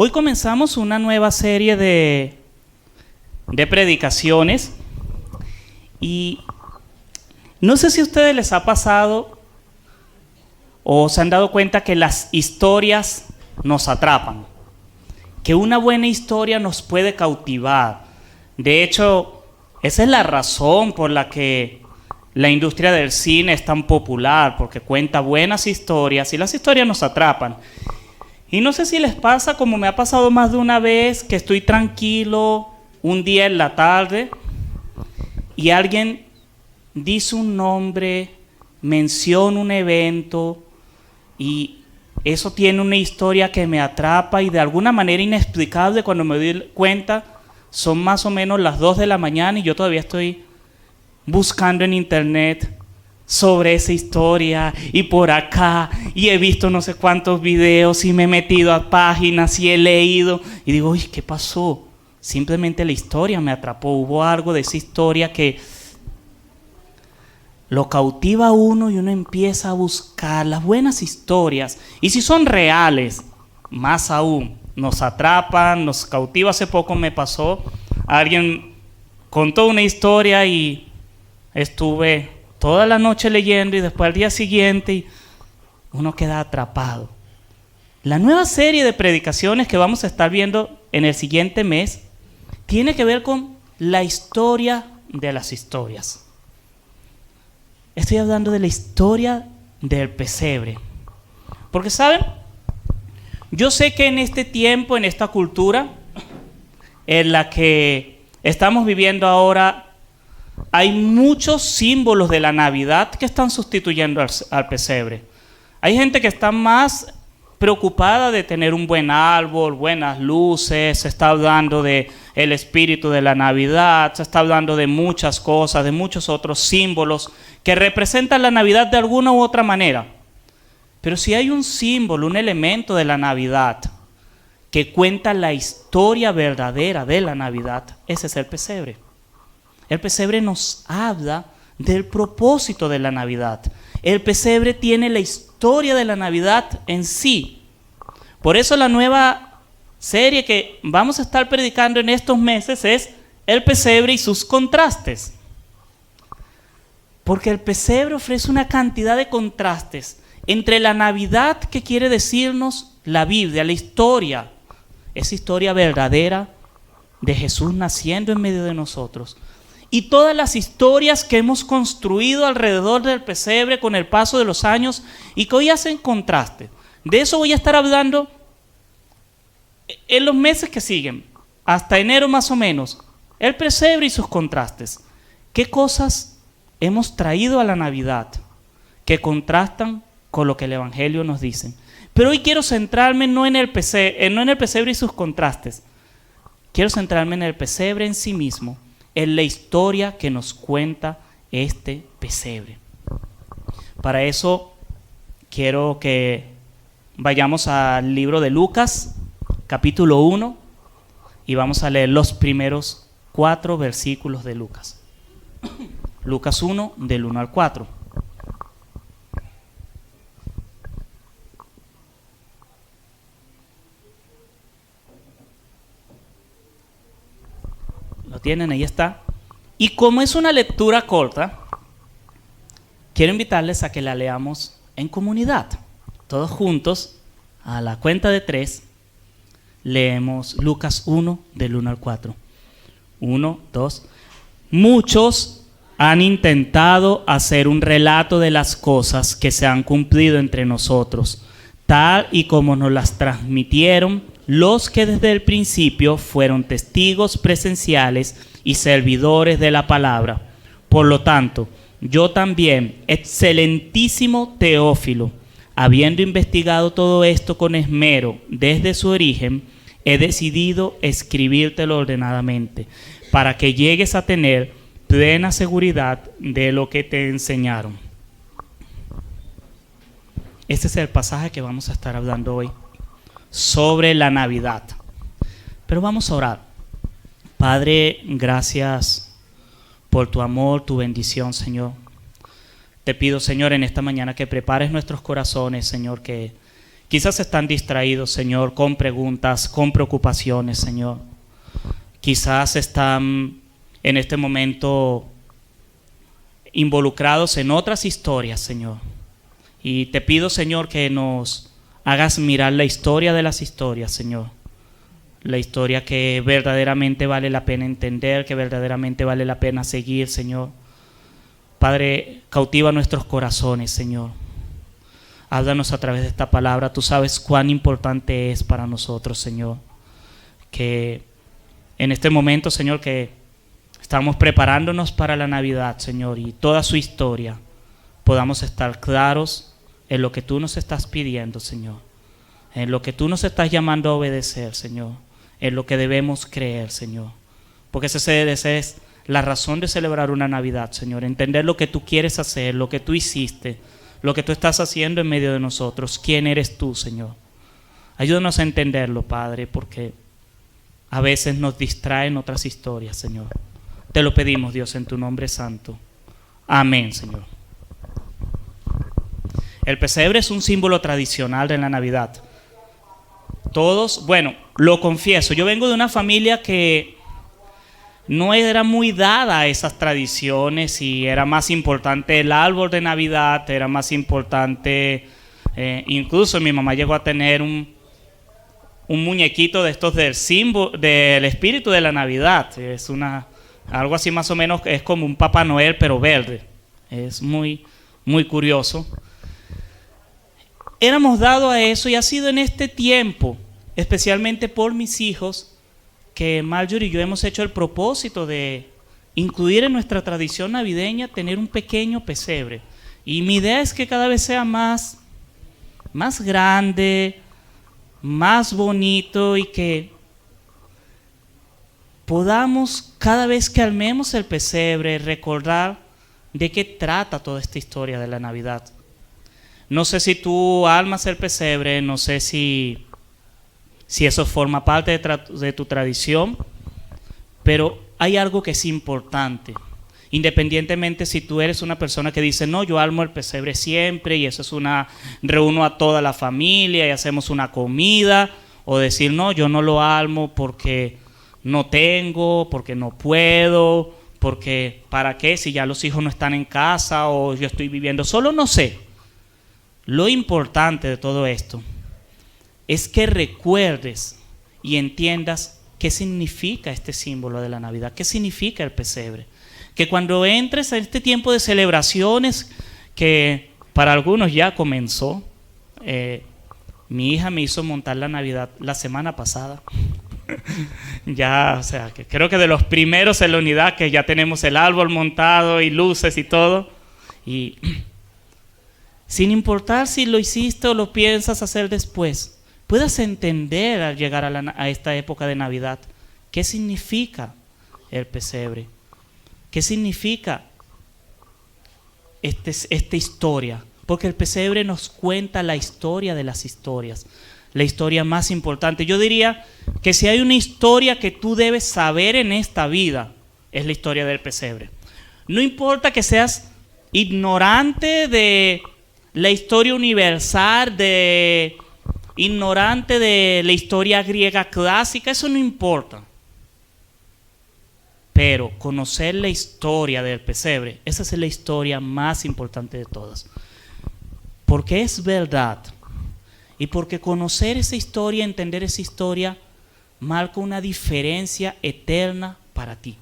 Hoy comenzamos una nueva serie de predicaciones y no sé si a ustedes les ha pasado o se han dado cuenta que las historias nos atrapan, que una buena historia nos puede cautivar. De hecho, esa es la razón por la que la industria del cine es tan popular, porque cuenta buenas historias y las historias nos atrapan. Y no sé si les pasa, como me ha pasado más de una vez, que estoy tranquilo un día en la tarde y alguien dice un nombre, menciona un evento y eso tiene una historia que me atrapa y de alguna manera inexplicable, cuando me doy cuenta son más o menos las 2 de la mañana y yo todavía estoy buscando en internet sobre esa historia y por acá, y he visto no sé cuántos videos y me he metido a páginas y he leído y digo, uy, ¿qué pasó? Simplemente la historia me atrapó, hubo algo de esa historia que lo cautiva a uno y uno empieza a buscar las buenas historias, y si son reales, más aún, nos atrapan, nos cautiva. Hace poco me pasó, alguien contó una historia y estuve toda la noche leyendo y después al día siguiente uno queda atrapado. La nueva serie de predicaciones que vamos a estar viendo en el siguiente mes tiene que ver con la historia de las historias. Estoy hablando de la historia del pesebre. Porque, ¿saben? Yo sé que en este tiempo, en esta cultura en la que estamos viviendo ahora, hay muchos símbolos de la Navidad que están sustituyendo al pesebre. Hay gente que está más preocupada de tener un buen árbol, buenas luces, se está hablando del espíritu de la Navidad, se está hablando de muchas cosas, de muchos otros símbolos que representan la Navidad de alguna u otra manera. Pero si hay un símbolo, un elemento de la Navidad que cuenta la historia verdadera de la Navidad, ese es el pesebre. El pesebre nos habla del propósito de la Navidad. El pesebre tiene la historia de la Navidad en sí. Por eso la nueva serie que vamos a estar predicando en estos meses es el pesebre y sus contrastes. Porque el pesebre ofrece una cantidad de contrastes entre la Navidad que quiere decirnos la Biblia, la historia, esa historia verdadera de Jesús naciendo en medio de nosotros, y todas las historias que hemos construido alrededor del pesebre con el paso de los años y que hoy hacen contraste. De eso voy a estar hablando en los meses que siguen, hasta enero más o menos. El pesebre y sus contrastes. ¿Qué cosas hemos traído a la Navidad que contrastan con lo que el Evangelio nos dice? Pero hoy quiero centrarme no en el pesebre y sus contrastes. Quiero centrarme en el pesebre en sí mismo, en la historia que nos cuenta este pesebre. Para eso quiero que vayamos al libro de Lucas, capítulo 1, y vamos a leer los primeros 4 versículos de Lucas. Lucas 1, del 1 al 4. ¿Lo tienen? Ahí está. Y como es una lectura corta, quiero invitarles a que la leamos en comunidad. Todos juntos, a la cuenta de 3, leemos Lucas 1, del 1 al 4. 1, 2. Muchos han intentado hacer un relato de las cosas que se han cumplido entre nosotros, tal y como nos las transmitieron los que desde el principio fueron testigos presenciales y servidores de la palabra. Por lo tanto, yo también, excelentísimo Teófilo, habiendo investigado todo esto con esmero desde su origen, he decidido escribírtelo ordenadamente, para que llegues a tener plena seguridad de lo que te enseñaron. Este es el pasaje que vamos a estar hablando hoy, sobre la Navidad. Pero vamos a orar. Padre, gracias por tu amor, tu bendición, Señor. Te pido, Señor, en esta mañana que prepares nuestros corazones, Señor, que Quizás están distraídos, Señor, con preguntas, con preocupaciones, Señor. Quizás están en este momento involucrados en otras historias, Señor. Y te pido, Señor, que nos hagas mirar la historia de las historias, Señor. La historia que verdaderamente vale la pena entender, que verdaderamente vale la pena seguir, Señor. Padre, cautiva nuestros corazones, Señor. Háblanos a través de esta palabra. Tú sabes cuán importante es para nosotros, Señor. Que en este momento, Señor, que estamos preparándonos para la Navidad, Señor, y toda su historia, podamos estar claros en lo que tú nos estás pidiendo, Señor. En lo que tú nos estás llamando a obedecer, Señor. En lo que debemos creer, Señor. Porque esa es la razón de celebrar una Navidad, Señor. Entender lo que tú quieres hacer, lo que tú hiciste, lo que tú estás haciendo en medio de nosotros. ¿Quién eres tú, Señor? Ayúdanos a entenderlo, Padre, porque a veces nos distraen otras historias, Señor. Te lo pedimos, Dios, en tu nombre santo. Amén, Señor. El pesebre es un símbolo tradicional de la Navidad. Todos, bueno, lo confieso, yo vengo de una familia que no era muy dada a esas tradiciones y era más importante el árbol de Navidad, era más importante, incluso mi mamá llegó a tener un muñequito de estos del símbolo, del espíritu de la Navidad. Es algo así más o menos, es como un Papá Noel pero verde. Es muy, muy curioso. Éramos dados a eso y ha sido en este tiempo, especialmente por mis hijos, que Marjorie y yo hemos hecho el propósito de incluir en nuestra tradición navideña tener un pequeño pesebre. Y mi idea es que cada vez sea más grande, más bonito y que podamos cada vez que armemos el pesebre recordar de qué trata toda esta historia de la Navidad. No sé si tú armas el pesebre, no sé si eso forma parte de tu tradición, pero hay algo que es importante. Independientemente si tú eres una persona que dice, no, yo armo el pesebre siempre y eso es reúno a toda la familia y hacemos una comida, o decir, no, yo no lo armo porque no tengo, porque no puedo, porque ¿para qué? Si ya los hijos no están en casa o yo estoy viviendo solo, no sé. Lo importante de todo esto es que recuerdes y entiendas qué significa este símbolo de la Navidad, qué significa el pesebre. Que cuando entres a este tiempo de celebraciones, que para algunos ya comenzó, mi hija me hizo montar la Navidad la semana pasada. Ya, o sea, que creo que de los primeros en la unidad que ya tenemos el árbol montado y luces y todo. Y sin importar si lo hiciste o lo piensas hacer después, puedas entender al llegar a esta época de Navidad qué significa el pesebre, qué significa esta historia, porque el pesebre nos cuenta la historia de las historias, la historia más importante. Yo diría que si hay una historia que tú debes saber en esta vida, es la historia del pesebre. No importa que seas ignorante de la historia universal, ignorante de la historia griega clásica, eso no importa. Pero conocer la historia del pesebre, esa es la historia más importante de todas. Porque es verdad. Y porque conocer esa historia, entender esa historia, marca una diferencia eterna para ti.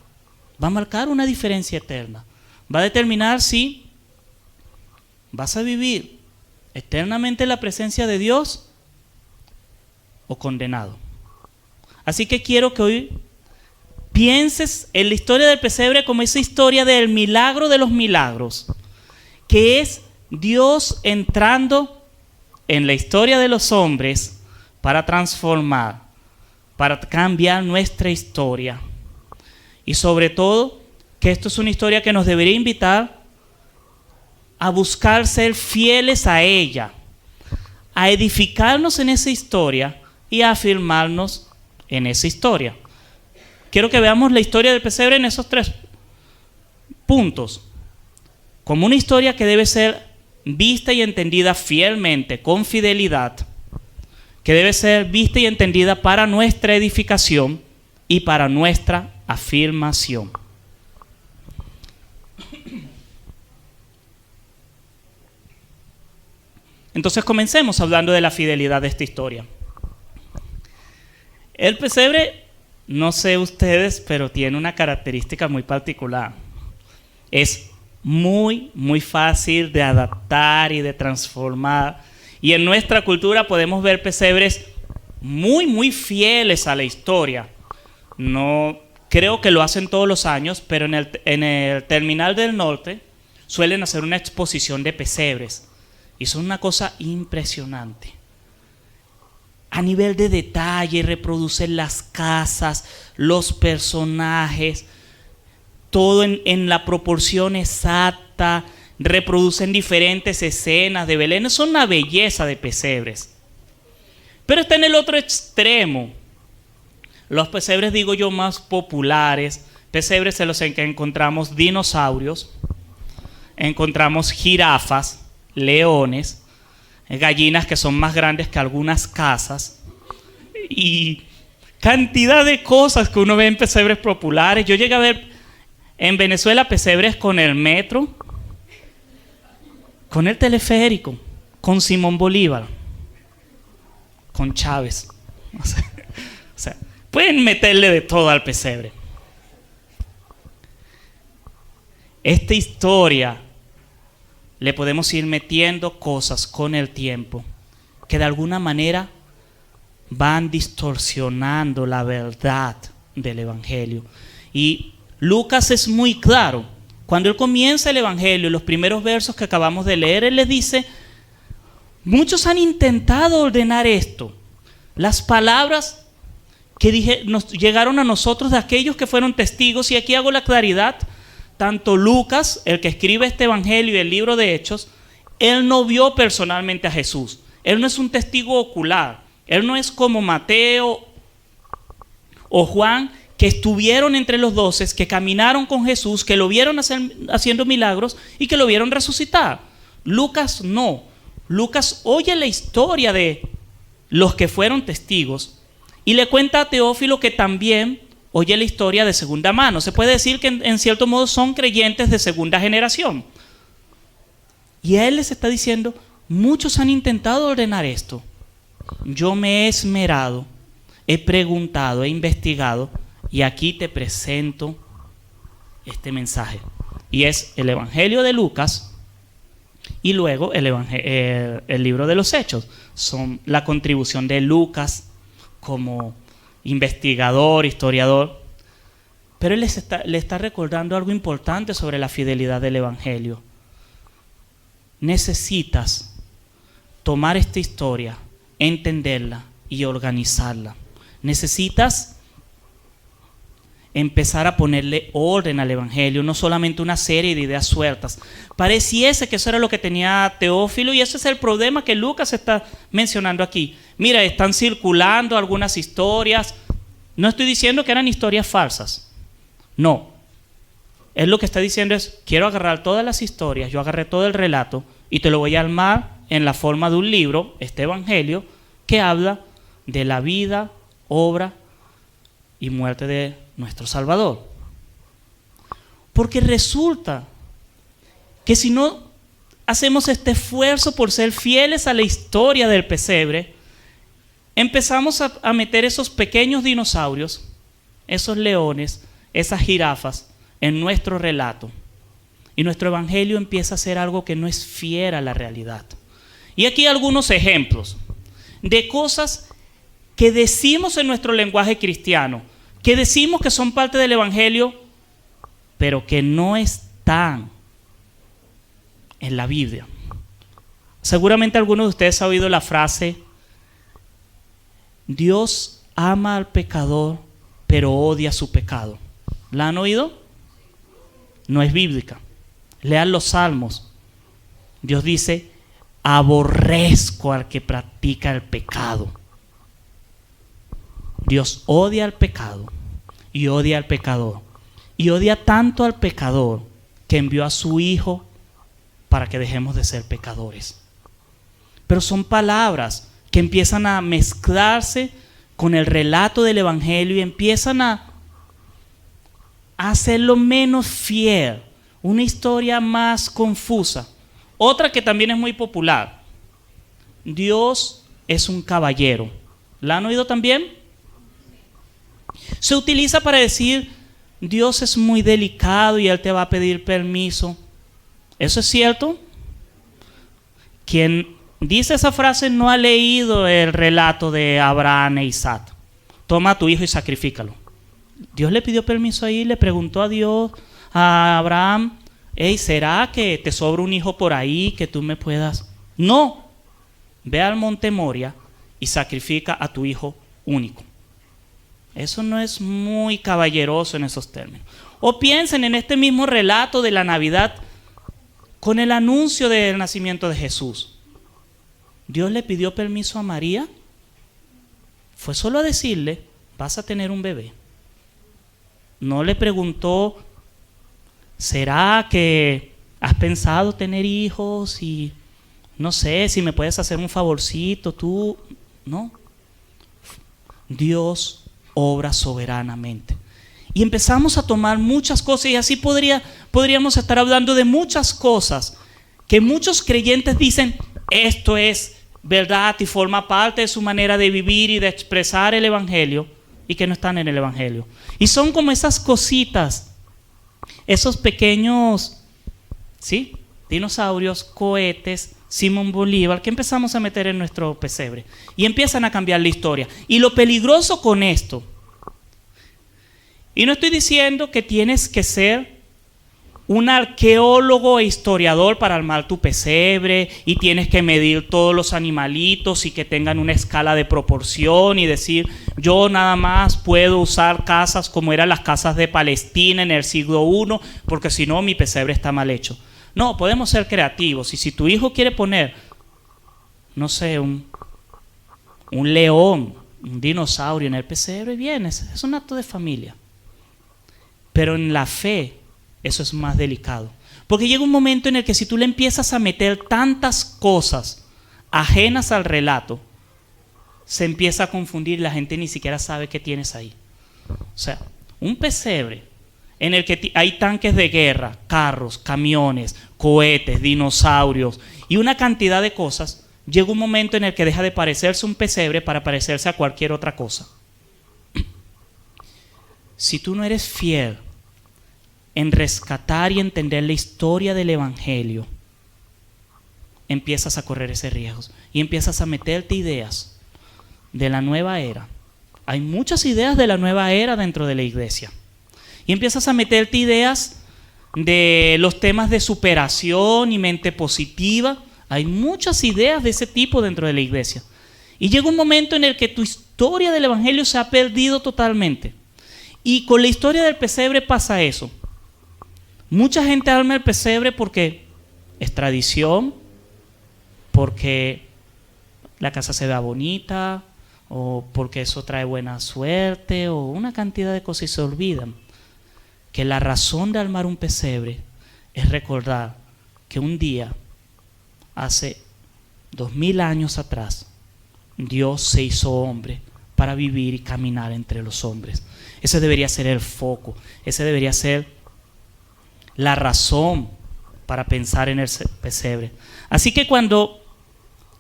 Va a marcar una diferencia eterna. Va a determinar si vas a vivir eternamente en la presencia de Dios o condenado. Así que quiero que hoy pienses en la historia del pesebre como esa historia del milagro de los milagros, que es Dios entrando en la historia de los hombres para transformar, para cambiar nuestra historia. Y sobre todo, que esto es una historia que nos debería invitar a buscar ser fieles a ella, a edificarnos en esa historia y a afirmarnos en esa historia. Quiero que veamos la historia del pesebre en esos 3 puntos, como una historia que debe ser vista y entendida fielmente, con fidelidad, que debe ser vista y entendida para nuestra edificación y para nuestra afirmación. Entonces comencemos hablando de la fidelidad de esta historia. El pesebre, no sé ustedes, pero tiene una característica muy particular. Es muy fácil de adaptar y de transformar. Y en nuestra cultura podemos ver pesebres muy fieles a la historia. No creo que lo hacen todos los años, pero en el Terminal del Norte suelen hacer una exposición de pesebres. Y son una cosa impresionante. A nivel de detalle, reproducen las casas, los personajes, todo en la proporción exacta, reproducen diferentes escenas de Belén. Son una belleza de pesebres. Pero está en el otro extremo. Los pesebres, digo yo, más populares, pesebres en los que encontramos dinosaurios, encontramos jirafas, leones, gallinas que son más grandes que algunas casas y cantidad de cosas que uno ve en pesebres populares. Yo llegué a ver en Venezuela pesebres con el metro, con el teleférico, con Simón Bolívar, con Chávez. O sea, pueden meterle de todo al pesebre. Esta historia le podemos ir metiendo cosas con el tiempo que de alguna manera van distorsionando la verdad del Evangelio. Y Lucas es muy claro. Cuando él comienza el Evangelio, los primeros versos que acabamos de leer, él les dice: muchos han intentado ordenar esto. Las palabras que nos llegaron a nosotros de aquellos que fueron testigos, y aquí hago la claridad. Tanto Lucas, el que escribe este evangelio y el libro de Hechos, él no vio personalmente a Jesús. Él no es un testigo ocular. Él no es como Mateo o Juan, que estuvieron entre los 12, que caminaron con Jesús, que lo vieron haciendo milagros y que lo vieron resucitar. Lucas no. Lucas oye la historia de los que fueron testigos y le cuenta a Teófilo, que también oye la historia de segunda mano. Se puede decir que en cierto modo son creyentes de segunda generación. Y a él les está diciendo: muchos han intentado ordenar esto. Yo me he esmerado, he preguntado, he investigado, y aquí te presento este mensaje. Y es el Evangelio de Lucas y luego el libro de los Hechos. Son la contribución de Lucas como investigador, historiador, pero él le está recordando algo importante sobre la fidelidad del Evangelio. Necesitas tomar esta historia, entenderla y organizarla. Necesitas empezar a ponerle orden al Evangelio, no solamente una serie de ideas sueltas. Pareciese que eso era lo que tenía Teófilo, y ese es el problema que Lucas está mencionando aquí. Mira, están circulando algunas historias. No estoy diciendo que eran historias falsas. No. Él lo que está diciendo es: quiero agarrar todas las historias, yo agarré todo el relato y te lo voy a armar en la forma de un libro, este Evangelio, que habla de la vida, obra y muerte de nuestro Salvador. Porque resulta que si no hacemos este esfuerzo por ser fieles a la historia del pesebre, empezamos a meter esos pequeños dinosaurios, esos leones, esas jirafas en nuestro relato. Y nuestro evangelio empieza a ser algo que no es fiel a la realidad. Y aquí algunos ejemplos de cosas que decimos en nuestro lenguaje cristiano, que decimos que son parte del evangelio, pero que no están en la Biblia. Seguramente alguno de ustedes ha oído la frase: Dios ama al pecador, pero odia su pecado. ¿La han oído? No es bíblica. Lean los Salmos. Dios dice: aborrezco al que practica el pecado. Dios odia al pecado y odia al pecador. Y odia tanto al pecador que envió a su Hijo para que dejemos de ser pecadores. Pero son palabras que empiezan a mezclarse con el relato del Evangelio y empiezan a hacerlo menos fiel, una historia más confusa. Otra que también es muy popular: Dios es un caballero. ¿La han oído también? Se utiliza para decir: Dios es muy delicado y Él te va a pedir permiso. ¿Eso es cierto? Quien dice esa frase no ha leído el relato de Abraham e Isaac. Toma a tu hijo y sacrifícalo. Dios le pidió permiso ahí, le preguntó a Dios, a Abraham: hey, ¿será que te sobra un hijo por ahí que tú me puedas? No, ve al monte Moria y sacrifica a tu hijo único. Eso no es muy caballeroso en esos términos. O piensen en este mismo relato de la Navidad con el anuncio del nacimiento de Jesús. Dios le pidió permiso a María. Fue solo a decirle: vas a tener un bebé. No le preguntó: ¿será que has pensado tener hijos? Y no sé si me puedes hacer un favorcito tú. No. Dios obra soberanamente. Y empezamos a tomar muchas cosas, y así podríamos estar hablando de muchas cosas que muchos creyentes dicen: esto es verdad y forma parte de su manera de vivir y de expresar el Evangelio, y que no están en el Evangelio. Y son como esas cositas, esos pequeños, ¿sí?, dinosaurios, cohetes, Simón Bolívar, que empezamos a meter en nuestro pesebre y empiezan a cambiar la historia. Y lo peligroso con esto, y no estoy diciendo que tienes que ser un arqueólogo e historiador para armar tu pesebre y tienes que medir todos los animalitos y que tengan una escala de proporción y decir: yo nada más puedo usar casas como eran las casas de Palestina en el siglo I, porque si no mi pesebre está mal hecho. No, podemos ser creativos, y si tu hijo quiere poner, no sé, un león, un dinosaurio en el pesebre, bien, es un acto de familia. Pero en la fe eso es más delicado, porque llega un momento en el que si tú le empiezas a meter tantas cosas ajenas al relato, se empieza a confundir y la gente ni siquiera sabe qué tienes ahí. O sea, un pesebre en el que hay tanques de guerra, carros, camiones, cohetes, dinosaurios y una cantidad de cosas, llega un momento en el que deja de parecerse un pesebre para parecerse a cualquier otra cosa. Si tú no eres fiel en rescatar y entender la historia del Evangelio, empiezas a correr ese riesgo y empiezas a meterte ideas de la nueva era. Hay muchas ideas de la nueva era dentro de la iglesia. Y empiezas a meterte ideas de los temas de superación y mente positiva. Hay muchas ideas de ese tipo dentro de la iglesia. Y llega un momento en el que tu historia del Evangelio se ha perdido totalmente. Y con la historia del pesebre pasa eso. Mucha gente arma el pesebre porque es tradición, porque la casa se vea bonita, o porque eso trae buena suerte, o una cantidad de cosas, y se olvidan que la razón de armar un pesebre es recordar que un día, hace 2000 años atrás, Dios se hizo hombre para vivir y caminar entre los hombres. Ese debería ser el foco, ese debería ser la razón para pensar en el pesebre. Así que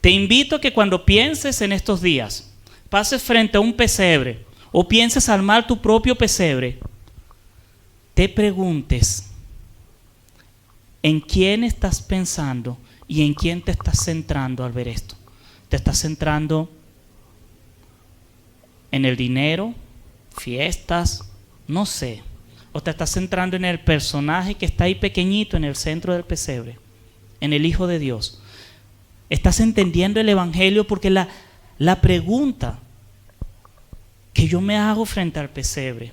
te invito a que cuando pienses en estos días, pases frente a un pesebre o pienses armar tu propio pesebre, te preguntes en quién estás pensando y en quién te estás centrando al ver esto. ¿Te estás centrando en el dinero, fiestas, no sé? ¿O te estás centrando en el personaje que está ahí pequeñito en el centro del pesebre, en el Hijo de Dios? ¿Estás entendiendo el Evangelio? Porque la pregunta que yo me hago frente al pesebre,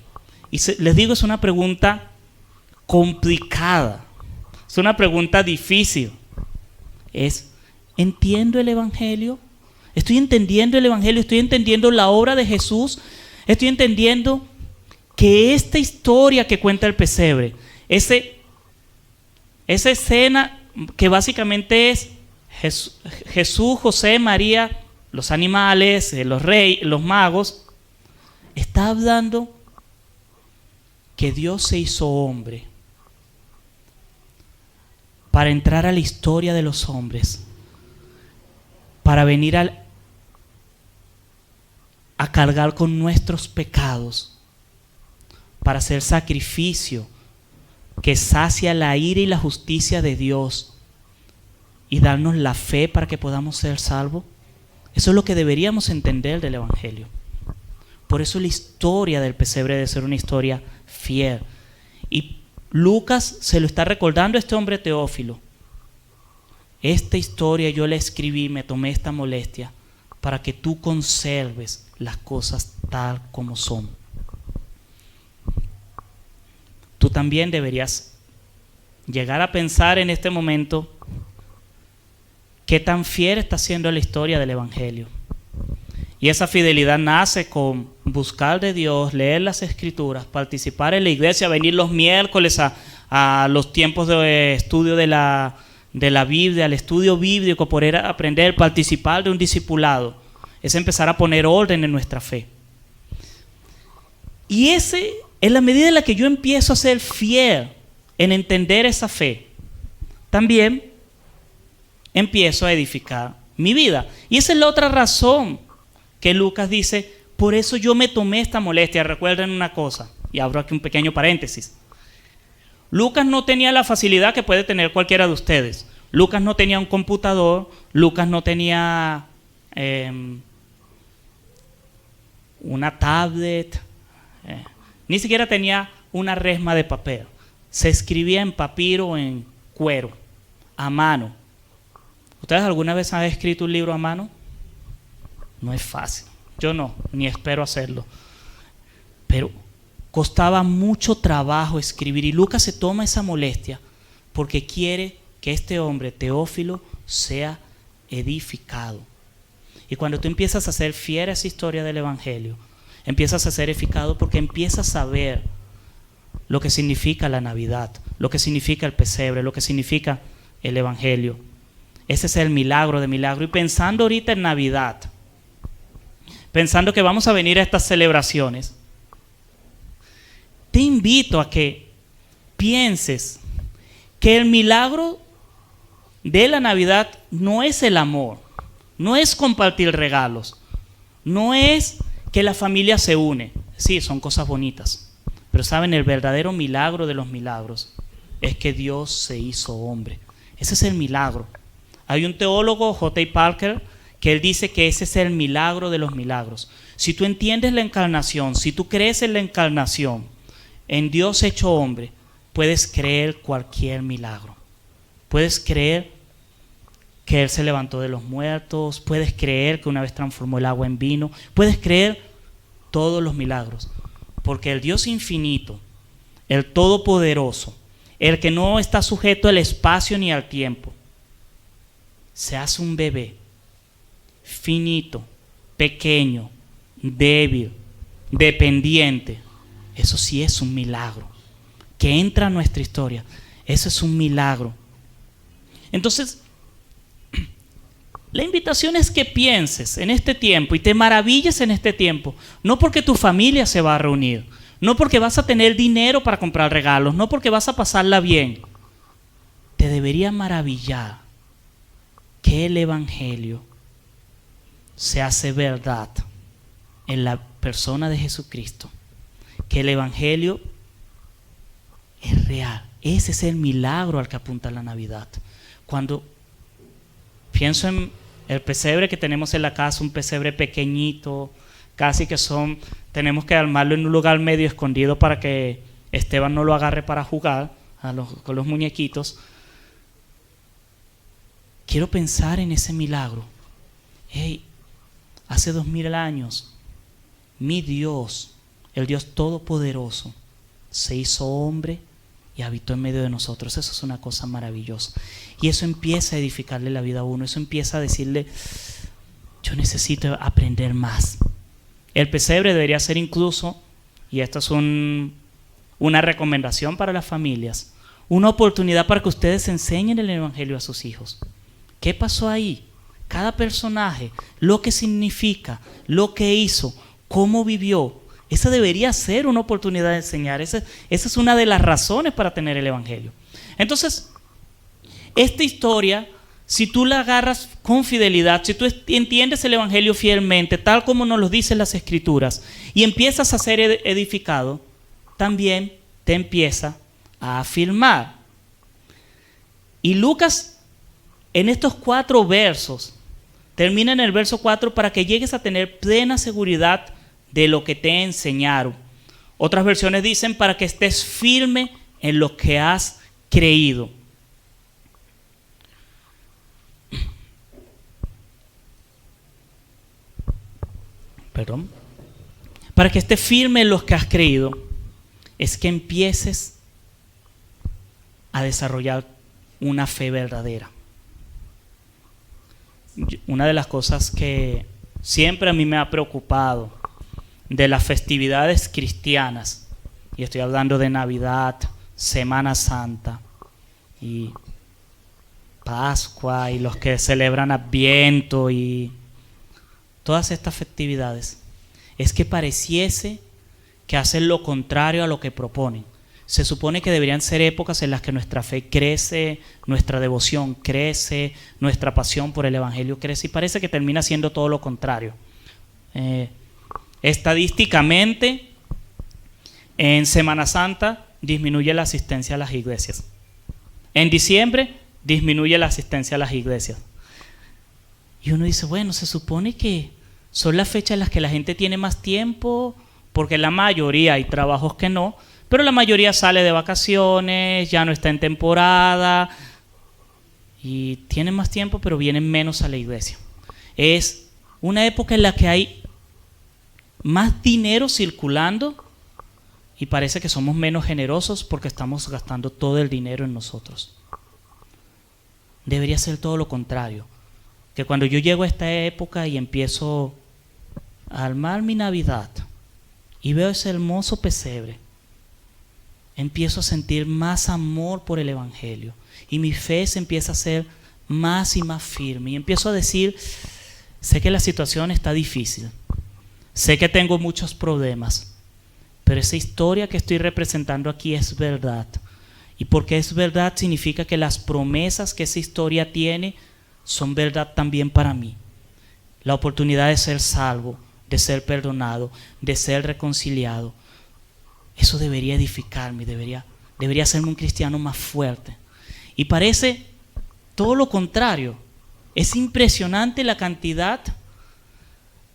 y les digo, es una pregunta complicada, es una pregunta difícil, es: ¿entiendo el Evangelio? ¿Estoy entendiendo el Evangelio? ¿Estoy entendiendo la obra de Jesús? ¿Estoy entendiendo que esta historia que cuenta el pesebre, esa escena que básicamente es Jesús, José, María los animales, los reyes, los magos, está hablando que Dios se hizo hombre para entrar a la historia de los hombres, para venir a cargar con nuestros pecados, para hacer sacrificio que sacia la ira y la justicia de Dios y darnos la fe para que podamos ser salvos. Eso es lo que deberíamos entender del Evangelio. Por eso la historia del pesebre debe ser una historia fiel. Y Lucas se lo está recordando a este hombre Teófilo. Esta historia yo la escribí, me tomé esta molestia para que tú conserves las cosas tal como son. Tú también deberías llegar a pensar en este momento qué tan fiel está siendo la historia del Evangelio. Y esa fidelidad nace con buscar de Dios, leer las Escrituras, participar en la iglesia, venir los miércoles a los tiempos de estudio de la Biblia, al estudio bíblico, poder aprender, participar de un discipulado. Es empezar a poner orden en nuestra fe. Y en la medida en la que yo empiezo a ser fiel en entender esa fe, también empiezo a edificar mi vida. Y esa es la otra razón que Lucas dice, por eso yo me tomé esta molestia. Recuerden una cosa, y abro aquí un pequeño paréntesis. Lucas no tenía la facilidad que puede tener cualquiera de ustedes. Lucas no tenía un computador, Lucas no tenía una tablet, ni siquiera tenía una resma de papel. Se escribía en papiro o en cuero, a mano. ¿Ustedes alguna vez han escrito un libro a mano? No es fácil. Yo no, ni espero hacerlo. Pero costaba mucho trabajo escribir y Lucas se toma esa molestia porque quiere que este hombre, Teófilo, sea edificado. Y cuando tú empiezas a ser fiel a esa historia del Evangelio, empiezas a ser edificado porque empiezas a ver lo que significa la Navidad, lo que significa el pesebre, lo que significa el Evangelio. Ese es el milagro de milagro. Y pensando ahorita en Navidad, pensando que vamos a venir a estas celebraciones, te invito a que pienses que el milagro de la Navidad no es el amor, no es compartir regalos, no es que la familia se une. Sí, son cosas bonitas, pero saben, el verdadero milagro de los milagros es que Dios se hizo hombre. Ese es el milagro. Hay un teólogo, J. Parker, que él dice que ese es el milagro de los milagros. Si tú entiendes la encarnación, si tú crees en la encarnación, en Dios hecho hombre, puedes creer cualquier milagro. Puedes creer que Él se levantó de los muertos, puedes creer que una vez transformó el agua en vino, puedes creer todos los milagros, porque el Dios infinito, el todopoderoso, el que no está sujeto al espacio ni al tiempo, se hace un bebé finito, pequeño, débil, dependiente. Eso sí es un milagro que entra a nuestra historia. Eso es un milagro. Entonces, la invitación es que pienses en este tiempo y te maravilles en este tiempo, no porque tu familia se va a reunir, no porque vas a tener dinero para comprar regalos, no porque vas a pasarla bien. Te debería maravillar que el Evangelio se hace verdad en la persona de Jesucristo, que el Evangelio es real. Ese es el milagro al que apunta la Navidad. Cuando pienso en el pesebre que tenemos en la casa, un pesebre pequeñito, casi que tenemos que armarlo en un lugar medio escondido para que Esteban no lo agarre para jugar con los muñequitos. Quiero pensar en ese milagro. Hey, hace 2000 años, mi Dios, el Dios Todopoderoso, se hizo hombre y habitó en medio de nosotros. Eso es una cosa maravillosa. Y eso empieza a edificarle la vida a uno. Eso empieza a decirle, yo necesito aprender más. El pesebre debería ser incluso, y esto es una recomendación para las familias, una oportunidad para que ustedes enseñen el Evangelio a sus hijos. ¿Qué pasó ahí? cada personaje, lo que significa, lo que hizo, cómo vivió. Esa debería ser una oportunidad de enseñar. Esa es una de las razones para tener el Evangelio. Entonces, esta historia, si tú la agarras con fidelidad, si tú entiendes el Evangelio fielmente, tal como nos lo dicen las Escrituras, y empiezas a ser edificado, también te empieza a afirmar. Y Lucas, en estos 4 versos, termina en el verso 4 para que llegues a tener plena seguridad de lo que te enseñaron. Otras versiones dicen para que estés firme en lo que has creído. Perdón. Para que estés firme en lo que has creído, es que empieces a desarrollar una fe verdadera. Una de las cosas que siempre a mí me ha preocupado de las festividades cristianas, y estoy hablando de Navidad, Semana Santa y Pascua y los que celebran Adviento y todas estas festividades, es que pareciese que hacen lo contrario a lo que proponen. Se supone que deberían ser épocas en las que nuestra fe crece, nuestra devoción crece, nuestra pasión por el Evangelio crece, y parece que termina siendo todo lo contrario. Estadísticamente, en Semana Santa disminuye la asistencia a las iglesias. En diciembre disminuye la asistencia a las iglesias. Y uno dice, bueno, se supone que son las fechas en las que la gente tiene más tiempo, porque la mayoría, hay trabajos que no, pero la mayoría sale de vacaciones, ya no está en temporada y tiene más tiempo, pero vienen menos a la iglesia. Es una época en la que hay más dinero circulando y parece que somos menos generosos porque estamos gastando todo el dinero en nosotros. Debería ser todo lo contrario, que cuando yo llego a esta época y empiezo a armar mi Navidad y veo ese hermoso pesebre, empiezo a sentir más amor por el Evangelio y mi fe se empieza a hacer más y más firme y empiezo a decir, sé que la situación está difícil, sé que tengo muchos problemas, pero esa historia que estoy representando aquí es verdad, y porque es verdad significa que las promesas que esa historia tiene son verdad también para mí. La oportunidad de ser salvo, de ser perdonado, de ser reconciliado, eso debería edificarme, debería hacerme un cristiano más fuerte. Y parece todo lo contrario. Es impresionante la cantidad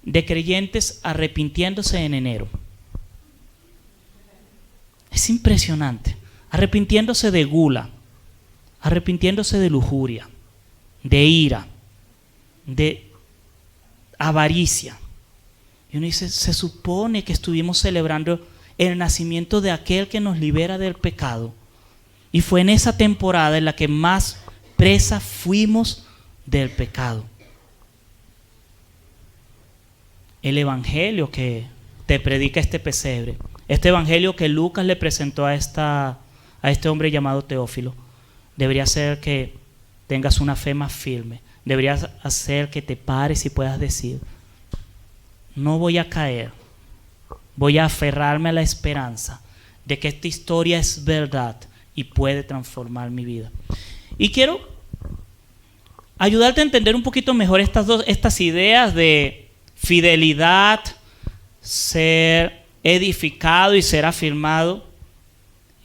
de creyentes arrepintiéndose en enero. Es impresionante. Arrepintiéndose de gula, arrepintiéndose de lujuria, de ira, de avaricia. Y uno dice, se supone que estuvimos celebrando el nacimiento de aquel que nos libera del pecado. Y fue en esa temporada en la que más presa fuimos del pecado. El evangelio que te predica este pesebre, este evangelio que Lucas le presentó a este hombre llamado Teófilo, debería hacer que tengas una fe más firme. Debería hacer que te pares y puedas decir, no voy a caer, voy a aferrarme a la esperanza de que esta historia es verdad y puede transformar mi vida. Y quiero ayudarte a entender un poquito mejor estas ideas de fidelidad, ser edificado y ser afirmado.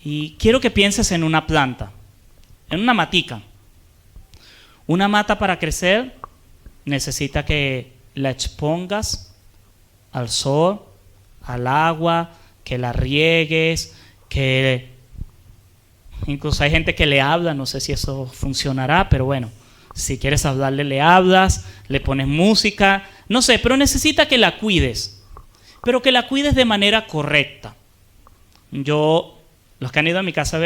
Y quiero que pienses en una planta, en una matica. Una mata para crecer necesita que la expongas al sol, al agua, que la riegues, que incluso hay gente que le habla, no sé si eso funcionará, pero bueno, si quieres hablarle, le hablas, le pones música, no sé, pero necesita que la cuides, pero que la cuides de manera correcta. Los que han ido a mi casa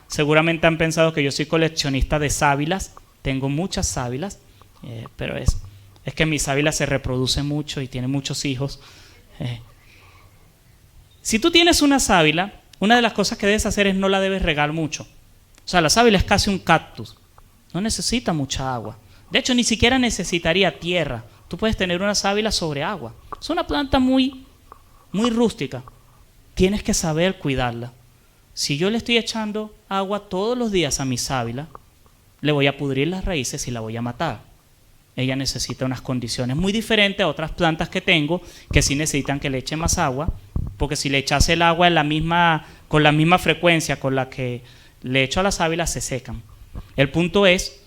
seguramente han pensado que yo soy coleccionista de sábilas, tengo muchas sábilas, pero es que mi sábila se reproduce mucho y tiene muchos hijos. Si tú tienes una sábila, una de las cosas que debes hacer es no la debes regar mucho. O sea, la sábila es casi un cactus, no necesita mucha agua, De hecho, ni siquiera necesitaría tierra. Tú puedes tener una sábila sobre agua. Es una planta muy rústica. Tienes que saber cuidarla. Si yo le estoy echando agua todos los días a mi sábila, le voy a pudrir las raíces y la voy a matar. Ella necesita unas condiciones muy diferentes a otras plantas que tengo, que sí necesitan que le eche más agua, porque si le echase el agua con la misma frecuencia con la que le echo a la sábila, se secan. El punto es,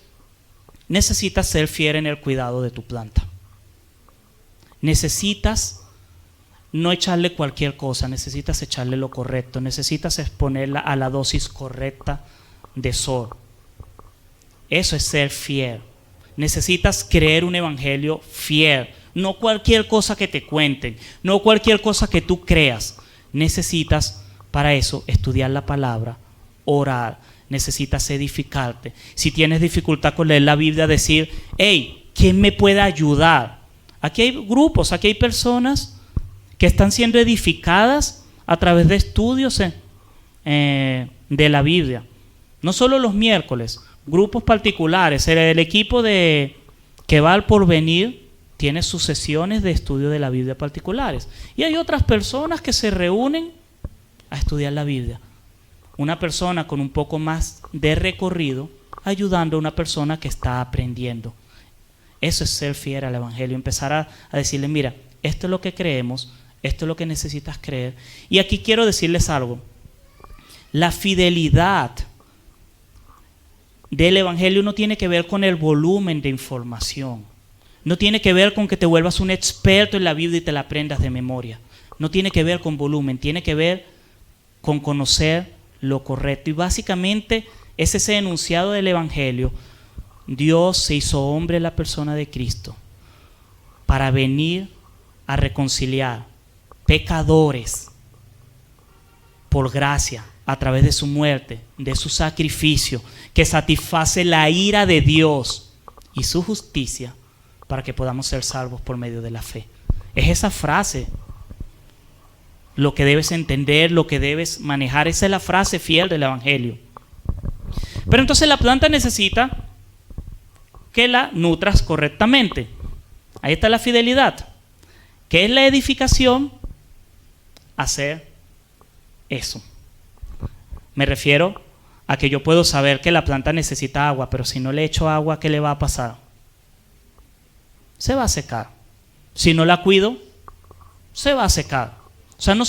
necesitas ser fiel en el cuidado de tu planta. Necesitas no echarle cualquier cosa, necesitas echarle lo correcto, necesitas exponerla a la dosis correcta de sol. Eso es ser fiel. Necesitas creer un evangelio fiel, no cualquier cosa que te cuenten, no cualquier cosa que tú creas. Necesitas para eso estudiar la palabra, orar, necesitas edificarte. Si tienes dificultad con leer la Biblia, decir, hey, ¿quién me puede ayudar? Aquí hay grupos, aquí hay personas que están siendo edificadas a través de estudios de la Biblia. No solo los miércoles, grupos particulares. El equipo que va al Porvenir tiene sus sesiones de estudio de la Biblia particulares. Y hay otras personas que se reúnen a estudiar la Biblia. Una persona con un poco más de recorrido ayudando a una persona que está aprendiendo. Eso es ser fiel al evangelio. Empezar a decirle, mira, esto es lo que creemos, esto es lo que necesitas creer. Y aquí quiero decirles algo. La fidelidad del evangelio no tiene que ver con el volumen de información. No tiene que ver con que te vuelvas un experto en la Biblia y te la aprendas de memoria. No tiene que ver con volumen, tiene que ver con conocer lo correcto. Y básicamente es ese enunciado del evangelio. Dios se hizo hombre en la persona de Cristo para venir a reconciliar pecadores por gracia a través de su muerte, de su sacrificio, que satisface la ira de Dios y su justicia para que podamos ser salvos por medio de la fe. Es esa frase lo que debes entender, lo que debes manejar. Esa es la frase fiel del evangelio. Pero entonces la planta necesita que la nutras correctamente. Ahí está la fidelidad. ¿Qué es la edificación? Hacer eso. Me refiero a que yo puedo saber que la planta necesita agua, pero si no le echo agua, ¿qué le va a pasar? Se va a secar. Si no la cuido, se va a secar. O sea, no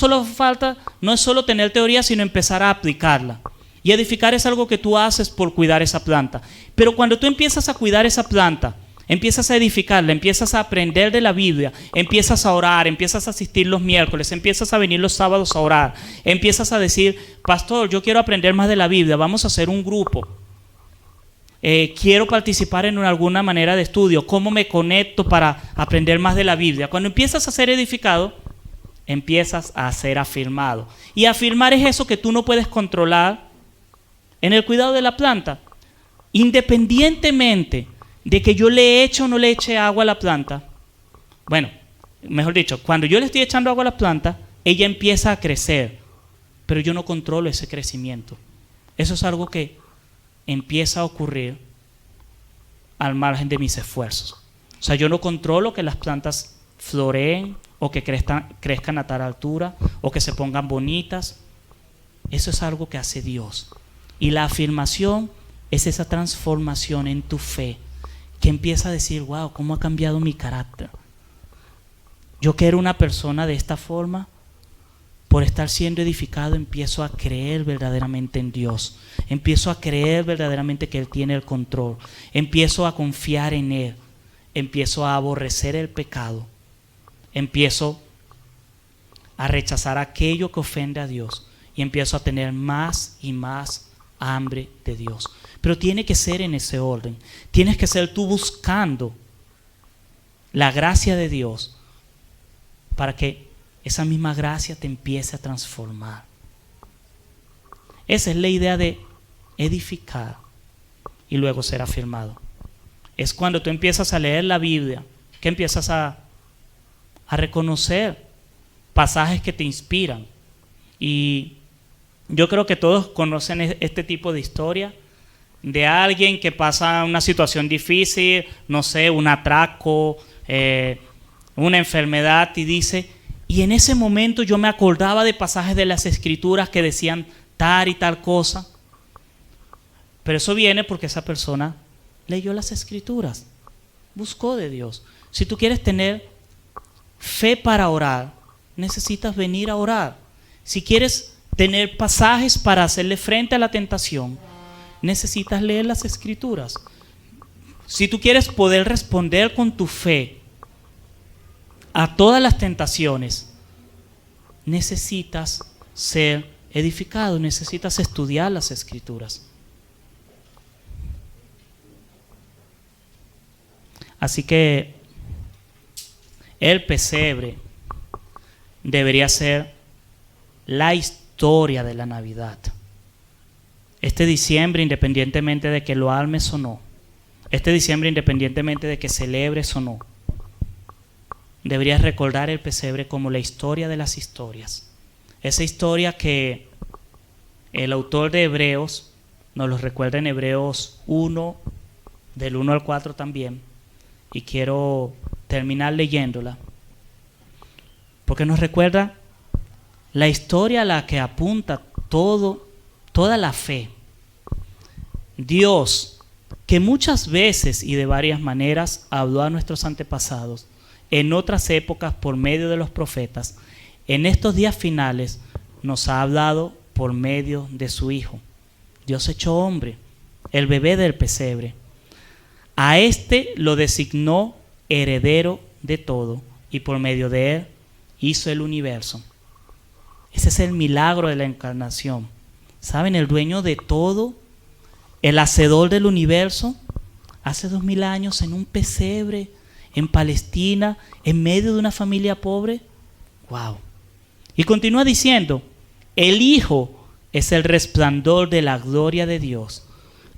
es solo tener teoría, sino empezar a aplicarla. Y edificar es algo que tú haces por cuidar esa planta. Pero cuando tú empiezas a cuidar esa planta, empiezas a edificarla, empiezas a aprender de la Biblia, empiezas a orar, empiezas a asistir los miércoles, empiezas a venir los sábados a orar, empiezas a decir, pastor, yo quiero aprender más de la Biblia, vamos a hacer un grupo. Quiero participar en alguna manera de estudio, ¿cómo me conecto para aprender más de la Biblia? Cuando empiezas a ser edificado, empiezas a ser afirmado. Y afirmar es eso que tú no puedes controlar en el cuidado de la planta. Independientemente de que yo le eche o no le eche agua a la planta, bueno, mejor dicho, cuando yo le estoy echando agua a la planta, ella empieza a crecer, pero yo no controlo ese crecimiento. Eso es algo que empieza a ocurrir al margen de mis esfuerzos. O sea, yo no controlo que las plantas floreen o que crezcan a tal altura o que se pongan bonitas. Eso es algo que hace Dios. Y la afirmación es esa transformación en tu fe que empieza a decir, wow, ¿cómo ha cambiado mi carácter? Yo que era una persona de esta forma, por estar siendo edificado, empiezo a creer verdaderamente en Dios. Empiezo a creer verdaderamente que Él tiene el control. Empiezo a confiar en Él. Empiezo a aborrecer el pecado. Empiezo a rechazar aquello que ofende a Dios. Y empiezo a tener más y más hambre de Dios. Pero tiene que ser en ese orden. Tienes que ser tú buscando la gracia de Dios para que esa misma gracia te empiece a transformar. Esa es la idea de edificar y luego ser afirmado. Es cuando tú empiezas a leer la Biblia que empiezas a reconocer pasajes que te inspiran. Y yo creo que todos conocen este tipo de historia de alguien que pasa una situación difícil, no sé, un atraco, una enfermedad, y dice, y en ese momento yo me acordaba de pasajes de las Escrituras que decían tal y tal cosa. Pero eso viene porque esa persona leyó las Escrituras, buscó de Dios. Si tú quieres tener fe para orar, necesitas venir a orar. Si quieres tener pasajes para hacerle frente a la tentación, necesitas leer las Escrituras. Si tú quieres poder responder con tu fe a todas las tentaciones, necesitas ser edificado, necesitas estudiar las Escrituras. Así que el pesebre debería ser la historia de la Navidad. Este diciembre, independientemente de que lo armes o no, este diciembre, independientemente de que celebres o no, deberías recordar el pesebre como la historia de las historias. Esa historia que el autor de Hebreos nos lo recuerda en Hebreos 1, del 1 al 4 también, y quiero terminar leyéndola, porque nos recuerda la historia a la que apunta toda la fe. Dios, que muchas veces y de varias maneras habló a nuestros antepasados, en otras épocas por medio de los profetas, en estos días finales nos ha hablado por medio de su Hijo. Dios hecho hombre, el bebé del pesebre. A este lo designó heredero de todo y por medio de él hizo el universo. Ese es el milagro de la encarnación. ¿Saben? El dueño de todo, el hacedor del universo, hace 2000 años en un pesebre en Palestina, en medio de una familia pobre. ¡Wow! Y continúa diciendo, el Hijo es el resplandor de la gloria de Dios,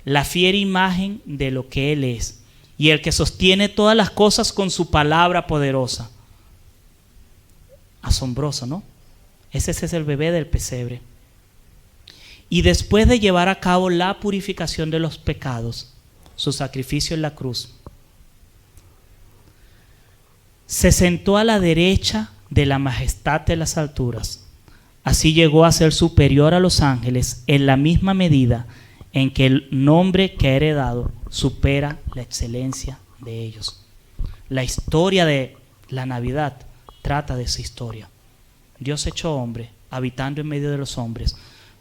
la fiel imagen de lo que Él es, y el que sostiene todas las cosas con su palabra poderosa. Asombroso, ¿no? Ese es el bebé del pesebre. Y después de llevar a cabo la purificación de los pecados, su sacrificio en la cruz, se sentó a la derecha de la majestad de las alturas. Así llegó a ser superior a los ángeles en la misma medida en que el nombre que ha heredado supera la excelencia de ellos. La historia de la Navidad trata de esa historia. Dios hecho hombre, habitando en medio de los hombres,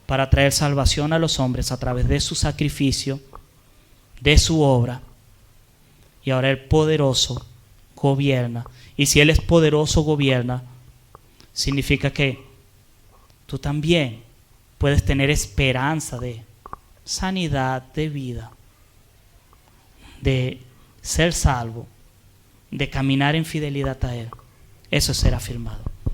para traer salvación a los hombres a través de su sacrificio, de su obra. Y ahora el poderoso gobierna. Y si Él es poderoso, gobierna, significa que tú también puedes tener esperanza de sanidad, de vida, de ser salvo, de caminar en fidelidad a Él. Eso es ser afirmado.